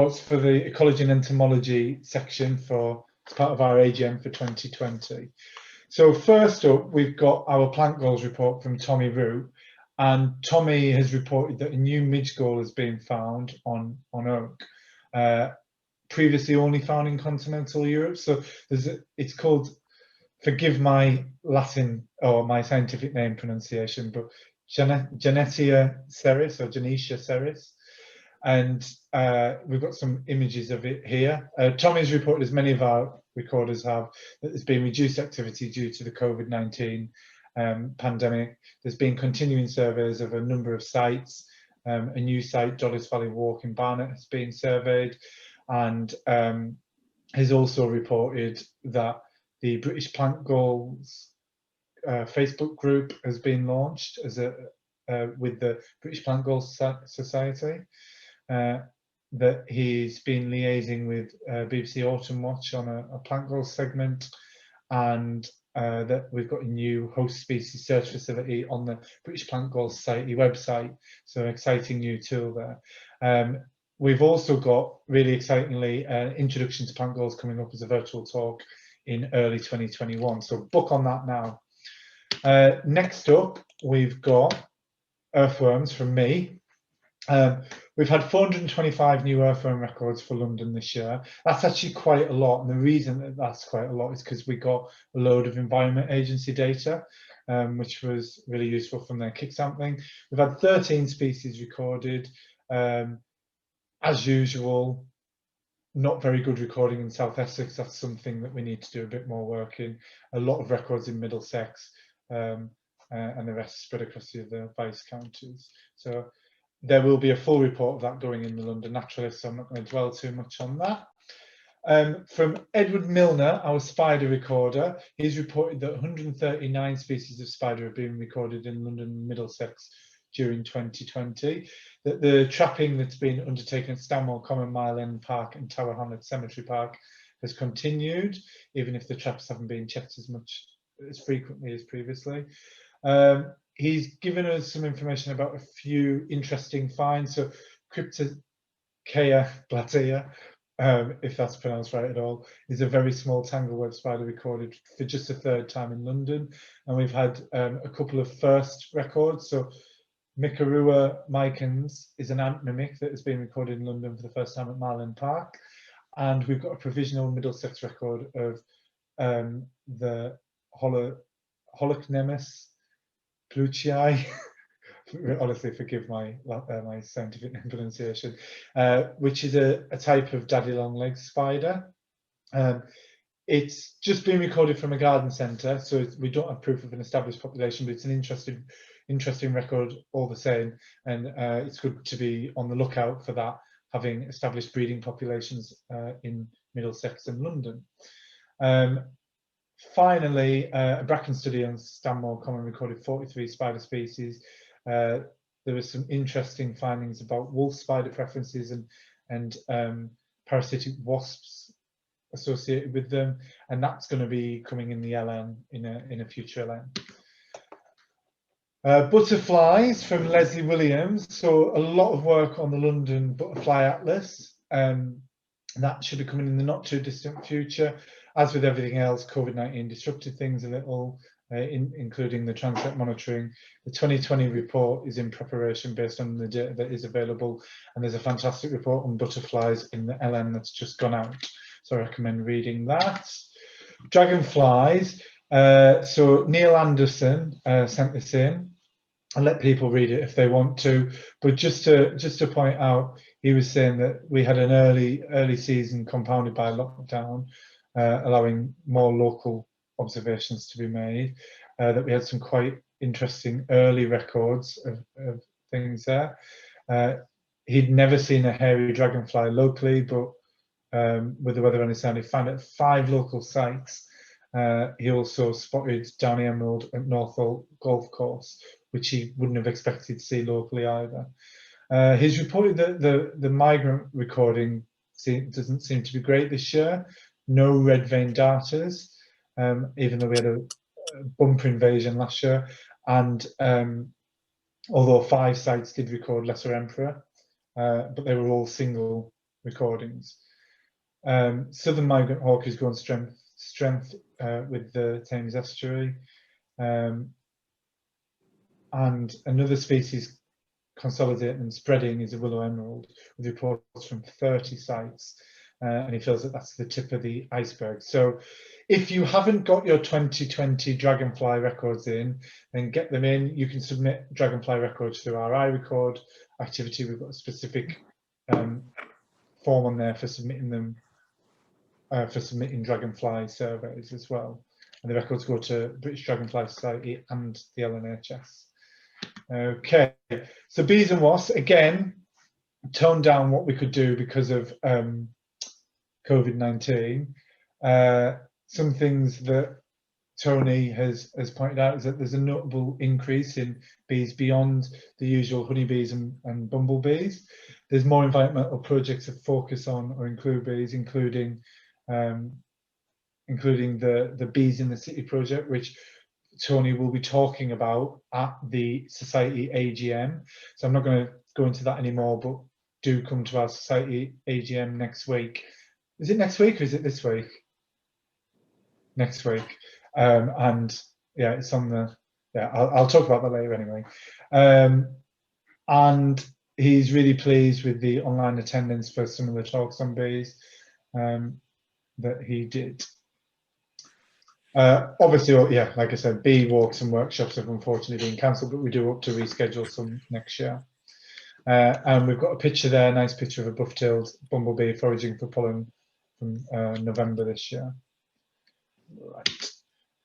For the Ecology and Entomology section as part of our AGM for 2020. So first up, we've got our plant goals report from Tommy Root, and Tommy has reported that a new midge gall has been found on oak, previously only found in continental Europe. So it's called, forgive my Latin or my scientific name pronunciation, but Genetia ceris or Genetia ceris. And we've got some images of it here. Tommy's reported, as many of our recorders have, that there's been reduced activity due to the COVID-19 pandemic. There's been continuing surveys of a number of sites. A new site, Dodders Valley Walk in Barnet, has been surveyed, and has also reported that the British Plant Goals Facebook group has been launched as with the British Plant Goals Society. That he's been liaising with BBC Autumn Watch on a plant goals segment, and that we've got a new host species search facility on the British Plant Goals Society website, so exciting new tool there. We've also got, really excitingly, Introduction to Plant Goals coming up as a virtual talk in early 2021, so book on that now. Next up, we've got Earthworms from me. We've had 425 new earthworm records for London this year. That's actually quite a lot, and the reason that that's quite a lot is because we got a load of Environment Agency data, which was really useful from their kick sampling. We've had 13 species recorded. As usual, not very good recording in South Essex. That's something that we need to do a bit more work in. A lot of records in Middlesex, and the rest spread across the other vice counties. So there will be a full report of that going in the London Naturalist, so I'm not going to dwell too much on that. From Edward Milner, our spider recorder, he's reported that 139 species of spider have been recorded in London and Middlesex during 2020. That the trapping that's been undertaken at Stanmore Common, Mile End Park and Tower Hamlet Cemetery Park has continued, even if the traps haven't been checked as frequently as previously. He's given us some information about a few interesting finds. So Cryptochaea platea, if that's pronounced right at all, is a very small tangleweb spider recorded for just the third time in London. And we've had a couple of first records. So Mycorrhiza micans is an ant mimic that has been recorded in London for the first time at Mile End Park. And we've got a provisional Middlesex record of the Holocnemus Pluchii, honestly forgive my scientific pronunciation, which is a type of daddy long legged spider. It's just been recorded from a garden centre, so we don't have proof of an established population, but it's an interesting record all the same, and it's good to be on the lookout for that, having established breeding populations in Middlesex and London. Finally, a Bracken study on Stanmore Common recorded 43 spider species. There were some interesting findings about wolf spider preferences and parasitic wasps associated with them, and that's going to be coming in the LN in a future LN. Butterflies from Leslie Williams. So a lot of work on the London Butterfly Atlas. That should be coming in the not too distant future. As with everything else, COVID-19 disrupted things a little, including the transect monitoring. The 2020 report is in preparation based on the data that is available, and there's a fantastic report on butterflies in the LN that's just gone out, so I recommend reading that. Dragonflies, so Neil Anderson sent this in. I'll let people read it if they want to, but just to point out, he was saying that we had an early season compounded by lockdown, allowing more local observations to be made, that we had some quite interesting early records of things there. He'd never seen a hairy dragonfly locally, but with the weather on his side, he found it at 5 local sites. He also spotted Downy Emerald at Northolt Golf Course, which he wouldn't have expected to see locally either. He's reported that the migrant recording doesn't seem to be great this year. No red vein darters, even though we had a bumper invasion last year. And although 5 sites did record lesser emperor, but they were all single recordings. Southern migrant hawk has grown strength with the Thames estuary, and another species consolidating and spreading is a willow emerald, with reports from 30 sites, and he feels that that's the tip of the iceberg. So if you haven't got your 2020 Dragonfly records in, then get them in. You can submit Dragonfly records through our iRecord activity. We've got a specific form on there for submitting them, for submitting Dragonfly surveys as well. And the records go to British Dragonfly Society and the LNHS. Okay, so bees and wasps, again, toned down what we could do because of COVID-19. Some things that Tony has pointed out is that there's a notable increase in bees beyond the usual honeybees and bumblebees. There's more environmental projects that focus on or include bees, including the Bees in the City project, which Tony will be talking about at the Society AGM. So I'm not going to go into that anymore, but do come to our Society AGM next week. Is it next week or is it this week? Next week. And yeah, it's on the, yeah, I'll talk about that later anyway. And he's really pleased with the online attendance for some of the talks on bees that he did. Obviously, yeah, like I said, bee walks and workshops have unfortunately been cancelled, but we do hope to reschedule some next year. And we've got a picture there, a nice picture of a buff-tailed bumblebee foraging for pollen from November this year. Right.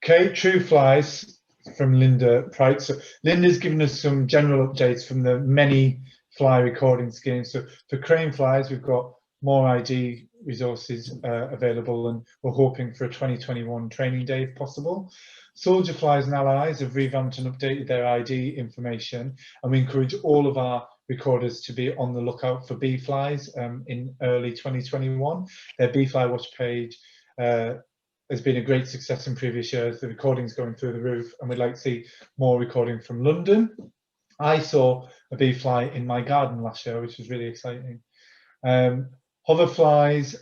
Okay, true flies from Linda Price. So Linda's given us some general updates from the many fly recording schemes. So for crane flies, we've got more ID resources available, and we're hoping for a 2021 training day if possible. Soldier flies and allies have revamped and updated their ID information, and we encourage all of our recorders to be on the lookout for bee flies in early 2021. Their bee fly watch page has been a great success in previous years. The recording's going through the roof, and we'd like to see more recording from London. I saw a bee fly in my garden last year, which was really exciting. Hoverflies,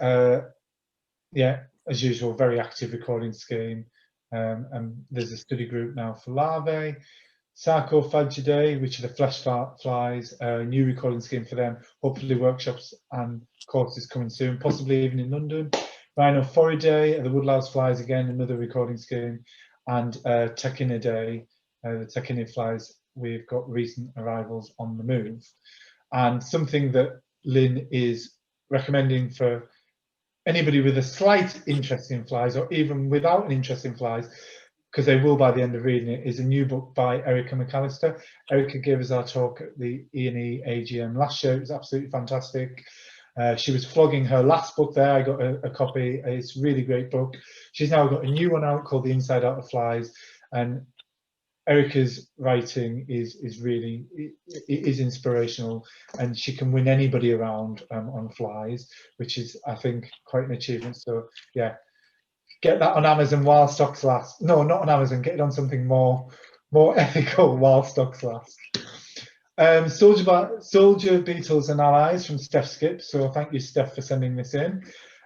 yeah, as usual, very active recording scheme. And there's a study group now for larvae. Sarcophagidae, which are the flesh flies, new recording scheme for them. Hopefully workshops and courses coming soon, possibly even in London. Rhinophoridae are the woodlouse flies, again, another recording scheme. And Tachinidae, the tachinid flies, we've got recent arrivals on the move. And something that Lynn is recommending for anybody with a slight interest in flies, or even without an interest in flies, because they will by the end of reading it, is a new book by Erica McAllister. Erica gave us our talk at the E&E AGM last year. It was absolutely fantastic. She was flogging her last book there. I got a copy. It's a really great book. She's now got a new one out called The Inside Out of Flies, and Erica's writing is really, it is inspirational, and she can win anybody around on flies, which is, I think, quite an achievement. So yeah, get that on Amazon while stocks last. No, not on Amazon. Get it on something more ethical while stocks last. Soldier beetles and allies from Steph Skipp. So thank you, Steph, for sending this in.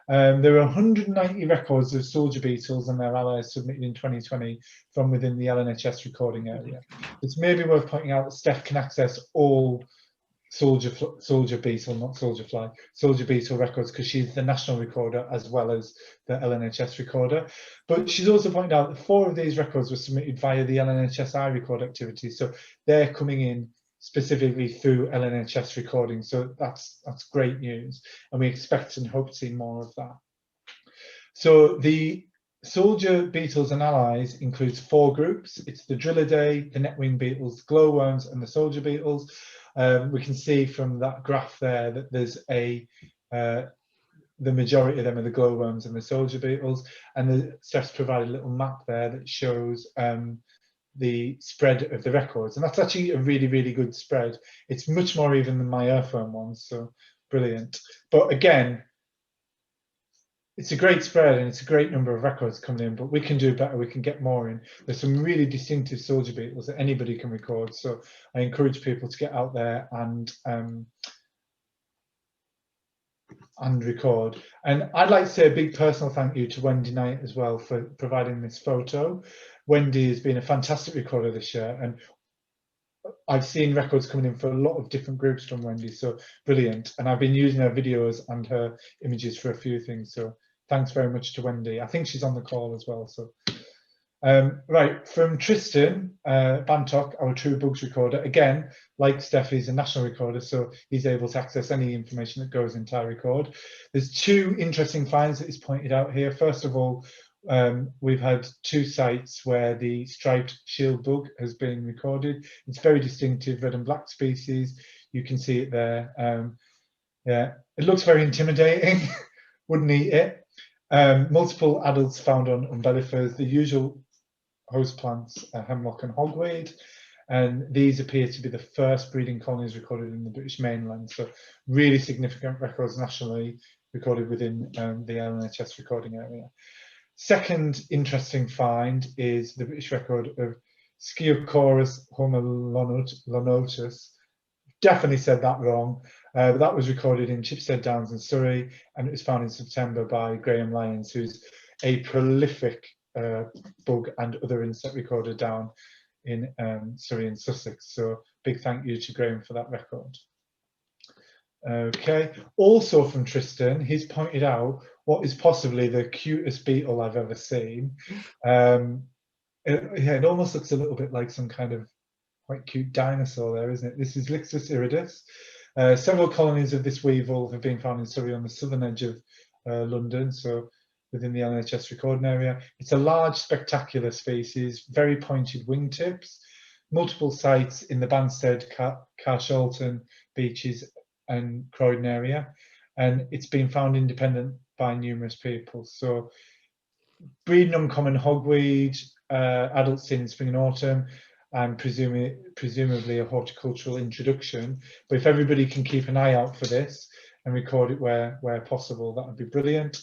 There are 190 records of soldier beetles and their allies submitted in 2020 from within the LNHS recording area. It's maybe worth pointing out that Steph can access all soldier beetle, not soldier fly, soldier beetle records, because she's the national recorder as well as the LNHS recorder. But she's also pointed out that 4 of these records were submitted via the LNHS iRecord activity, so they're coming in specifically through LNHS recording. So that's great news, and we expect and hope to see more of that. So the soldier beetles and allies includes 4 groups. It's the Drillidae, the netwing beetles, glowworms, and the soldier beetles. We can see from that graph there that there's the majority of them are the glowworms and the soldier beetles, and Steph's provided a little map there that shows the spread of the records, and that's actually a really, really good spread. It's much more even than my earthworm ones, so brilliant. But again, it's a great spread and it's a great number of records coming in, but we can do better, we can get more in. There's some really distinctive soldier beetles that anybody can record, so I encourage people to get out there and and record. And I'd like to say a big personal thank you to Wendy Knight as well for providing this photo. Wendy has been a fantastic recorder this year, and I've seen records coming in for a lot of different groups from Wendy, so brilliant. And I've been using her videos and her images for a few things, so thanks very much to Wendy. I think she's on the call as well. So right, from Tristan, Bantock, our True Bugs recorder. Again, like Steph, he's a national recorder, so he's able to access any information that goes into our record. There's two interesting finds that he's pointed out here. First of all, we've had two sites where the striped shield bug has been recorded. It's very distinctive, red and black species. You can see it there. Yeah, it looks very intimidating. Wouldn't eat it. Multiple adults found on umbellifers. The usual host plants are hemlock and hogweed, and these appear to be the first breeding colonies recorded in the British mainland. So really significant records nationally recorded within the LNHS recording area. Second interesting find is the British record of Skiorchorus homelonotus. Definitely said that wrong, but that was recorded in Chipstead Downs in Surrey, and it was found in September by Graham Lyons, who's a prolific bug and other insect recorder down in Surrey and Sussex. So big thank you to Graham for that record. Okay, also from Tristan, he's pointed out what is possibly the cutest beetle I've ever seen. It almost looks a little bit like some kind of quite cute dinosaur there, isn't it? This is Lixus iridus. Several colonies of this weevil have been found in Surrey on the southern edge of London, so within the LNHS recording area. It's a large, spectacular species, very pointed wingtips, multiple sites in the Banstead, Carshalton beaches and Croydon area, and it's been found independent by numerous people. So breeding uncommon hogweed, adults in spring and autumn, and presumably a horticultural introduction. But if everybody can keep an eye out for this and record it where possible, that would be brilliant.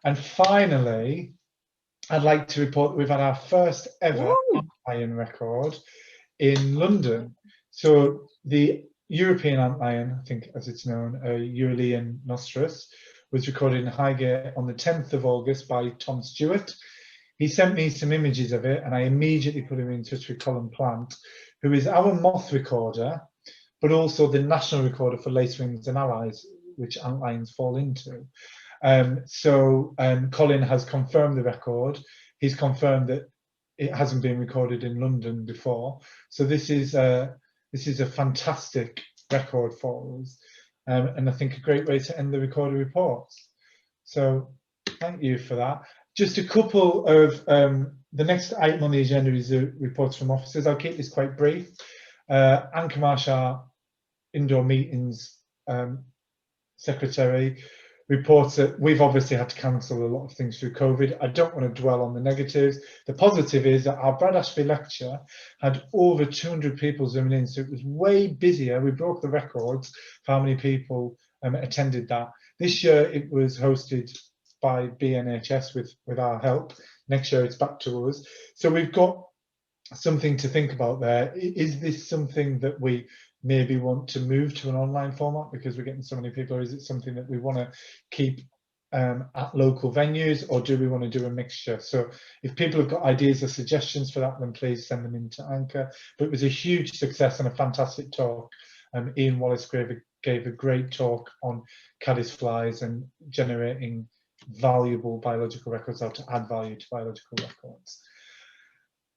And finally, I'd like to report that we've had our first ever Antlion record in London. So the European Antlion, I think as it's known, Euryleon nostrus, was recorded in Highgate on the 10th of August by Tom Stewart. He sent me some images of it, and I immediately put him in touch with Colin Plant, who is our moth recorder, but also the national recorder for lacewings and allies, which antlions fall into. Colin has confirmed the record. He's confirmed that it hasn't been recorded in London before. So this is a fantastic record for us, and I think a great way to end the recorder reports. So thank you for that. Just a couple of the next item on the agenda is the reports from officers. I'll keep this quite brief. Anne Camash, our indoor meetings secretary, reports that we've obviously had to cancel a lot of things through COVID. I don't want to dwell on the negatives. The positive is that our Brad Ashby lecture had over 200 people zooming in, so it was way busier. We broke the records for how many people attended that. This year it was hosted by BNHS with our help. Next year it's back to us. So we've got something to think about there. Is this something that we maybe want to move to an online format because we're getting so many people, or is it something that we want to keep at local venues, or do we want to do a mixture? So if people have got ideas or suggestions for that, then please send them into Anchor. But it was a huge success and a fantastic talk. Ian Wallace gave a great talk on caddisflies and generating valuable biological records, how to add value to biological records.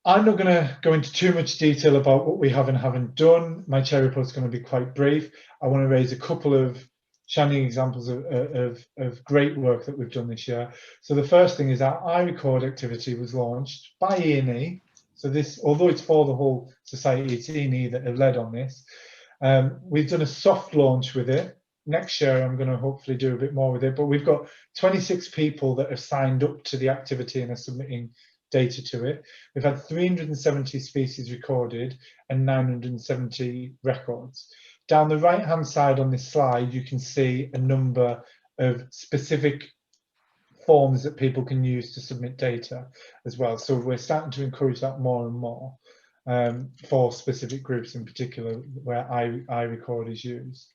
I'm not going to go into too much detail about what we have and haven't done. My chair report is going to be quite brief. I want to raise a couple of shining examples of great work that we've done this year. So the first thing is our iRecord activity was launched by E&E. So this, although it's for the whole society, it's E&E that have led on this. We've done a soft launch with it. Next year, I'm going to hopefully do a bit more with it, but we've got 26 people that have signed up to the activity and are submitting data to it. We've had 370 species recorded and 970 records. Down the right-hand side on this slide, you can see a number of specific forms that people can use to submit data as well. So we're starting to encourage that more and more for specific groups in particular where iRecord is used.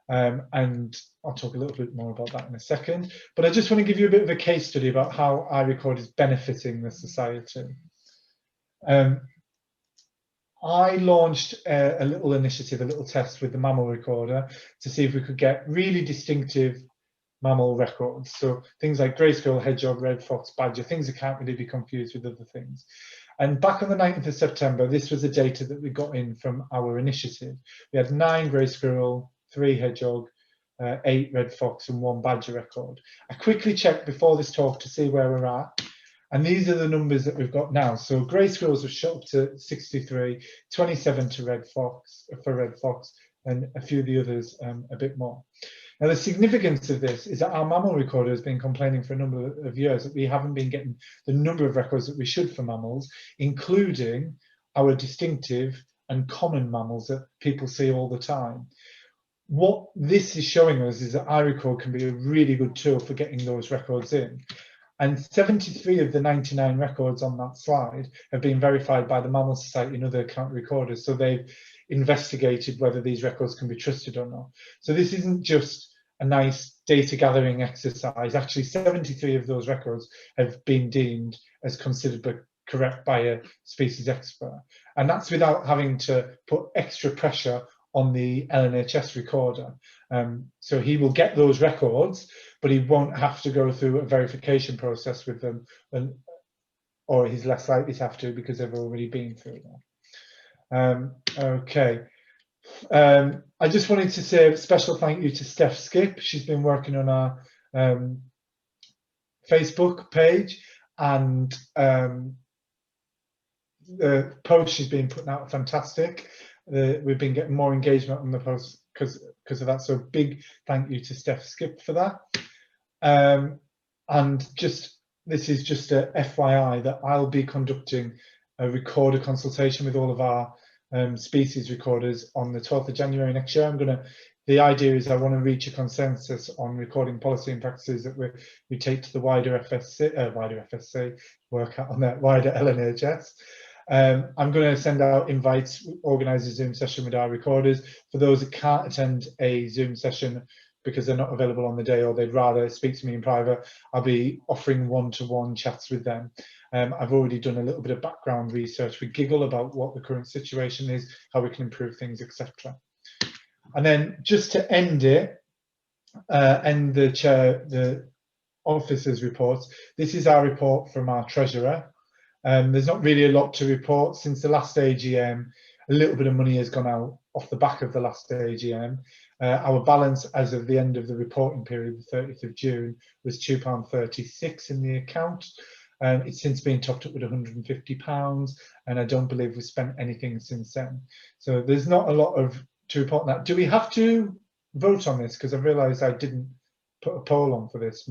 and I'll talk a little bit more about that in a second. But I just want to give you a bit of a case study about how iRecord is benefiting the society. I launched a little initiative, a little test with the mammal recorder to see if we could get really distinctive mammal records. So things like grey squirrel, hedgehog, red fox, badger, things that can't really be confused with other things. And back on the 9th of September, this was the data that we got in from our initiative. We had 9 grey squirrel, 3 hedgehog, 8 red fox and 1 badger record. I quickly checked before this talk to see where we're at. And these are the numbers that we've got now. So grey squirrels have shot up to 63, 27 to red fox, and a few of the others a bit more. Now, the significance of this is that our mammal recorder has been complaining for a number of years that we haven't been getting the number of records that we should for mammals, including our distinctive and common mammals that people see all the time. What this is showing us is that iRecord can be a really good tool for getting those records in. And 73 of the 99 records on that slide have been verified by the Mammal Society and other county recorders. So they've investigated whether these records can be trusted or not. So this isn't just a nice data gathering exercise. Actually, 73 of those records have been deemed as considered correct by a species expert. And that's without having to put extra pressure on the LNHS recorder. So he will get those records, but he won't have to go through a verification process with them, or he's less likely to have to because they've already been through that. Okay. I just wanted to say a special thank you to Steph Skipp. She's been working on our Facebook page, and the posts she's been putting out are fantastic. We've been getting more engagement on the posts because of that. So big thank you to Steph Skipp for that. And this is just a FYI that I'll be conducting a recorder consultation with all of our species recorders on the 12th of January next year. The idea is I want to reach a consensus on recording policy and practices that we take to the wider FSC, work out on that wider LNHS. I'm going to send out invites, organise a Zoom session with our recorders. For those that can't attend a Zoom session because they're not available on the day or they'd rather speak to me in private, I'll be offering one-to-one chats with them. I've already done a little bit of background research with Giggle about what the current situation is, how we can improve things, etc. And then just to end it, end the officers' reports, this is our report from our treasurer. There's not really a lot to report since the last AGM. A little bit of money has gone out off the back of the last AGM. Our balance as of the end of the reporting period, the 30th of June, was £2.36 in the account. It's since been topped up with £150, and I don't believe we've spent anything since then. So there's not a lot to report on that. Do we have to vote on this? Because I realised I didn't put a poll on for this.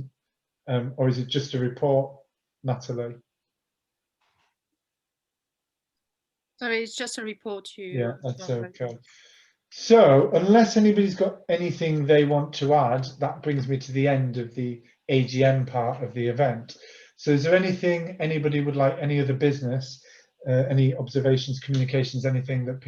Or is it just a report, Natalie? Sorry, it's just a report. Yeah, that's okay. So unless anybody's got anything they want to add, that brings me to the end of the AGM part of the event. So is there anything anybody would like, any other business, any observations, communications, anything that people